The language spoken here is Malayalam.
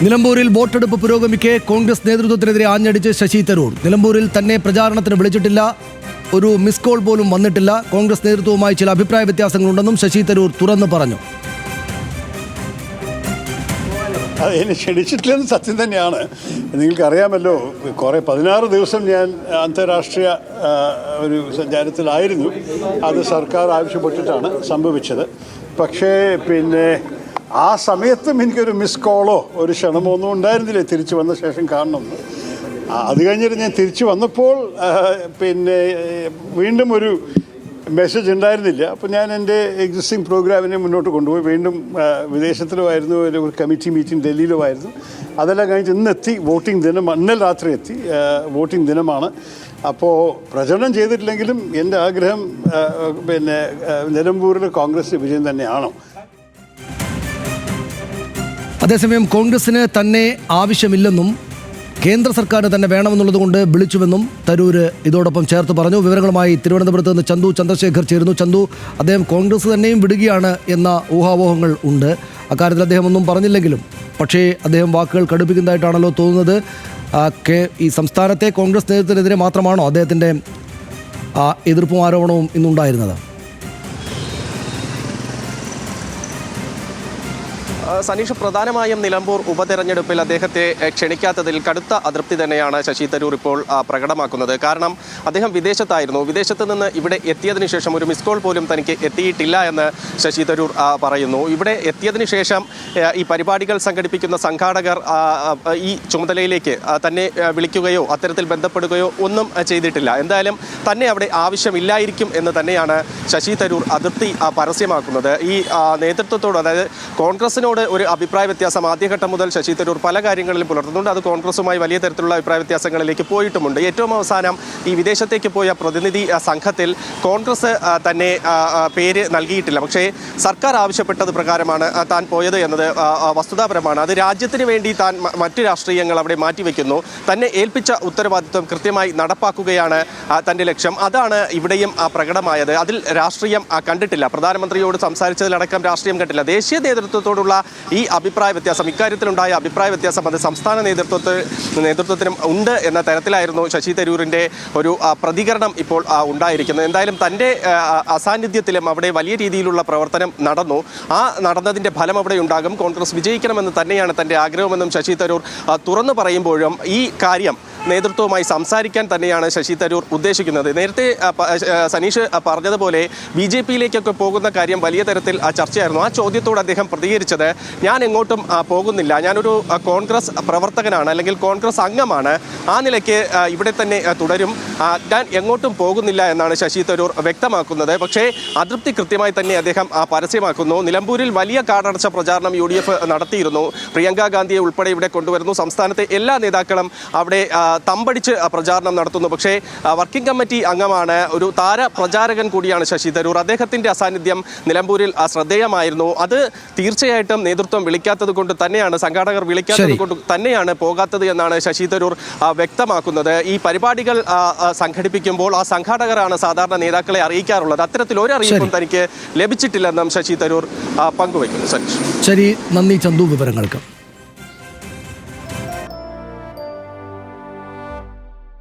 നിലമ്പൂരിൽ വോട്ടെടുപ്പ് പുരോഗമിക്കെ കോൺഗ്രസ് നേതൃത്വത്തിനെതിരെ ആഞ്ഞടിച്ച് ശശി തരൂർ. നിലമ്പൂരിൽ തന്നെ പ്രചാരണത്തിന് വിളിച്ചിട്ടില്ല, ഒരു മിസ് കോൾ പോലും വന്നിട്ടില്ല. കോൺഗ്രസ് നേതൃത്വവുമായി ചില അഭിപ്രായ വ്യത്യാസങ്ങളുണ്ടെന്നും ശശി തരൂർ തുറന്നു പറഞ്ഞു. എന്നെ ക്ഷണിച്ചിട്ടില്ലെന്ന് സത്യം തന്നെയാണ്. നിങ്ങൾക്കറിയാമല്ലോ, 16 ദിവസം ഞാൻ അന്താരാഷ്ട്രീയ ഒരു സഞ്ചാരത്തിലായിരുന്നു. അത് സർക്കാർ ആവശ്യപ്പെട്ടിട്ടാണ് സംഭവിച്ചത്. പക്ഷേ ആ സമയത്തും എനിക്കൊരു മിസ് കോളോ ഒരു ക്ഷണമോ ഒന്നും ഉണ്ടായിരുന്നില്ല തിരിച്ചു വന്ന ശേഷം കാണണമെന്ന്. അത് കഴിഞ്ഞിട്ട് ഞാൻ തിരിച്ചു വന്നപ്പോൾ വീണ്ടും ഒരു മെസ്സേജ് ഉണ്ടായിരുന്നില്ല. അപ്പോൾ ഞാൻ എൻ്റെ എക്സിസ്റ്റിംഗ് പ്രോഗ്രാമിനെ മുന്നോട്ട് കൊണ്ടുപോയി. വീണ്ടും വിദേശത്തിലുമായിരുന്നു, ഒരു കമ്മിറ്റി മീറ്റിംഗ് ഡൽഹിയിലുമായിരുന്നു. അതെല്ലാം കഴിഞ്ഞ് ഇന്നെത്തി വോട്ടിംഗ് ദിനം. ഇന്നലെ രാത്രി എത്തി, വോട്ടിംഗ് ദിനമാണ്. അപ്പോൾ പ്രചരണം ചെയ്തിട്ടില്ലെങ്കിലും എൻ്റെ ആഗ്രഹം നിലമ്പൂരിൽ കോൺഗ്രസ് വിജയം തന്നെയാണോ. അതേസമയം കോൺഗ്രസിന് തന്നെ ആവശ്യമില്ലെന്നും കേന്ദ്ര സർക്കാരിന് തന്നെ വേണമെന്നുള്ളതുകൊണ്ട് വിളിച്ചുവെന്നും തരൂര് ഇതോടൊപ്പം ചേർത്ത് പറഞ്ഞു. വിവരങ്ങളുമായി തിരുവനന്തപുരത്ത് നിന്ന് ചന്തു ചന്ദ്രശേഖർ ചേരുന്നു. ചന്തു, അദ്ദേഹം കോൺഗ്രസ് തന്നെയും വിടുകയാണ് എന്ന ഊഹാപോഹങ്ങൾ ഉണ്ട്. അക്കാര്യത്തിൽ അദ്ദേഹം ഒന്നും പറഞ്ഞില്ലെങ്കിലും പക്ഷേ അദ്ദേഹം വാക്കുകൾ കടുപ്പിക്കുന്നതായിട്ടാണല്ലോ തോന്നുന്നത്. ഈ സംസ്ഥാനത്തെ കോൺഗ്രസ് നേതൃത്വത്തിനെതിരെ മാത്രമാണോ അദ്ദേഹത്തിൻ്റെ എതിർപ്പും ആരോപണവും ഇന്നുണ്ടായിരുന്നത്? സനീഷ്, പ്രധാനമായും നിലമ്പൂർ ഉപതെരഞ്ഞെടുപ്പിൽ അദ്ദേഹത്തെ ക്ഷണിക്കാത്തതിൽ കടുത്ത അതൃപ്തി തന്നെയാണ് ശശി തരൂർ ഇപ്പോൾ പ്രകടമാക്കുന്നത്. കാരണം അദ്ദേഹം വിദേശത്തായിരുന്നു. വിദേശത്ത് നിന്ന് ഇവിടെ എത്തിയതിനു ശേഷം ഒരു മിസ് കോൾ പോലും തനിക്ക് എത്തിയിട്ടില്ല എന്ന് ശശി തരൂർ പറയുന്നു. ഇവിടെ എത്തിയതിനു ശേഷം ഈ പരിപാടികൾ സംഘടിപ്പിക്കുന്ന സംഘാടകർ ഈ ചുമതലയിലേക്ക് തന്നെ വിളിക്കുകയോ അത്തരത്തിൽ ബന്ധപ്പെടുകയോ ഒന്നും ചെയ്തിട്ടില്ല. എന്തായാലും തന്നെ അവിടെ ആവശ്യമില്ലായിരിക്കും എന്ന് തന്നെയാണ് ശശി തരൂർ അതൃപ്തി പരസ്യമാക്കുന്നത്. ഈ നേതൃത്വത്തോട്, അതായത് കോൺഗ്രസിനോട് ഒരു അഭിപ്രായ വ്യത്യാസം ആദ്യഘട്ടം മുതൽ ശശി തരൂർ പല കാര്യങ്ങളിലും പുലർത്തുന്നുണ്ട്. അത് കോൺഗ്രസുമായി വലിയ തരത്തിലുള്ള അഭിപ്രായ വ്യത്യാസങ്ങളിലേക്ക് പോയിട്ടുമുണ്ട്. ഏറ്റവും അവസാനം ഈ വിദേശത്തേക്ക് പോയ പ്രതിനിധി സംഘത്തിൽ കോൺഗ്രസ് തന്നെ പേര് നൽകിയിട്ടില്ല. പക്ഷേ സർക്കാർ ആവശ്യപ്പെട്ടത് പ്രകാരമാണ് താൻ പോയത് എന്നത് വസ്തുതാപരമാണ്. അത് രാജ്യത്തിന് വേണ്ടി താൻ മറ്റു രാഷ്ട്രീയങ്ങൾ അവിടെ മാറ്റിവെക്കുന്നു. തന്നെ ഏൽപ്പിച്ച ഉത്തരവാദിത്വം കൃത്യമായി നടപ്പാക്കുകയാണ് തൻ്റെ ലക്ഷ്യം. അതാണ് ഇവിടെയും പ്രകടമായത്. അതിൽ രാഷ്ട്രീയം കണ്ടിട്ടില്ല. പ്രധാനമന്ത്രിയോട് സംസാരിച്ചതിലടക്കം രാഷ്ട്രീയം കണ്ടില്ല. ദേശീയ നേതൃത്വത്തോടുള്ള ഈ അഭിപ്രായ വ്യത്യാസം, ഇക്കാര്യത്തിലുണ്ടായ അഭിപ്രായ വ്യത്യാസം അത് സംസ്ഥാന നേതൃത്വത്തിനും ഉണ്ട് എന്ന തരത്തിലായിരുന്നു ശശി തരൂരിൻ്റെ ഒരു പ്രതികരണം ഇപ്പോൾ ഉണ്ടായിരിക്കുന്നത്. എന്തായാലും തൻ്റെ അസാന്നിധ്യത്തിലും അവിടെ വലിയ രീതിയിലുള്ള പ്രവർത്തനം നടന്നു. ആ നടന്നതിൻ്റെ ഫലം അവിടെ ഉണ്ടാകും. കോൺഗ്രസ് വിജയിക്കണമെന്ന് തന്നെയാണ് തൻ്റെ ആഗ്രഹമെന്നും ശശി തരൂർ തുറന്നു പറയുമ്പോഴും ഈ കാര്യം നേതൃത്വവുമായി സംസാരിക്കാൻ തന്നെയാണ് ശശി തരൂർ ഉദ്ദേശിക്കുന്നത്. നേരത്തെ സനീഷ് പറഞ്ഞതുപോലെ BJP-യിലേക്കൊക്കെ പോകുന്ന കാര്യം വലിയ തരത്തിൽ ചർച്ചയായിരുന്നു. ആ ചോദ്യത്തോട് അദ്ദേഹം പ്രതികരിച്ചത്, ഞാൻ എങ്ങോട്ടും പോകുന്നില്ല, ഞാനൊരു കോൺഗ്രസ് പ്രവർത്തകനാണ്, അല്ലെങ്കിൽ കോൺഗ്രസ് അംഗമാണ്, ആ നിലയ്ക്ക് ഇവിടെ തന്നെ തുടരും, ഞാൻ എങ്ങോട്ടും പോകുന്നില്ല എന്നാണ് ശശി തരൂർ വ്യക്തമാക്കുന്നത്. പക്ഷേ അതൃപ്തി കൃത്യമായി തന്നെ അദ്ദേഹം പരസ്യമാക്കുന്നു. നിലമ്പൂരിൽ വലിയ കാടടച്ച പ്രചാരണം UDF നടത്തിയിരുന്നു. പ്രിയങ്ക ഗാന്ധിയെ ഉൾപ്പെടെ ഇവിടെ കൊണ്ടുവരുന്നു. സംസ്ഥാനത്തെ എല്ലാ നേതാക്കളും അവിടെ തമ്പടിച്ച് പ്രചാരണം നടത്തുന്നു. പക്ഷേ വർക്കിംഗ് കമ്മിറ്റി അംഗമാണ്, ഒരു താര പ്രചാരകൻ കൂടിയാണ് ശശി തരൂർ. അദ്ദേഹത്തിൻ്റെ അസാന്നിധ്യം നിലമ്പൂരിൽ ശ്രദ്ധേയമായിരുന്നു. അത് തീർച്ചയായിട്ടും നേതൃത്വം വിളിക്കാത്തത് കൊണ്ട് തന്നെയാണ്, സംഘാടകർ വിളിക്കാത്തത് കൊണ്ട് തന്നെയാണ് പോകാത്തത് എന്നാണ് ശശി തരൂർ വ്യക്തമാക്കുന്നത്. ഈ പരിപാടികൾ സംഘടിപ്പിക്കുമ്പോൾ ആ സംഘാടകരാണ് സാധാരണ നേതാക്കളെ അറിയിക്കാറുള്ളത്. അത്തരത്തിൽ ഒരു അറിയിപ്പും തനിക്ക് ലഭിച്ചിട്ടില്ലെന്നും ശശി തരൂർ പങ്കുവയ്ക്കുന്നു. ശരി, നന്ദി ചന്തു വിവരങ്ങൾക്ക്.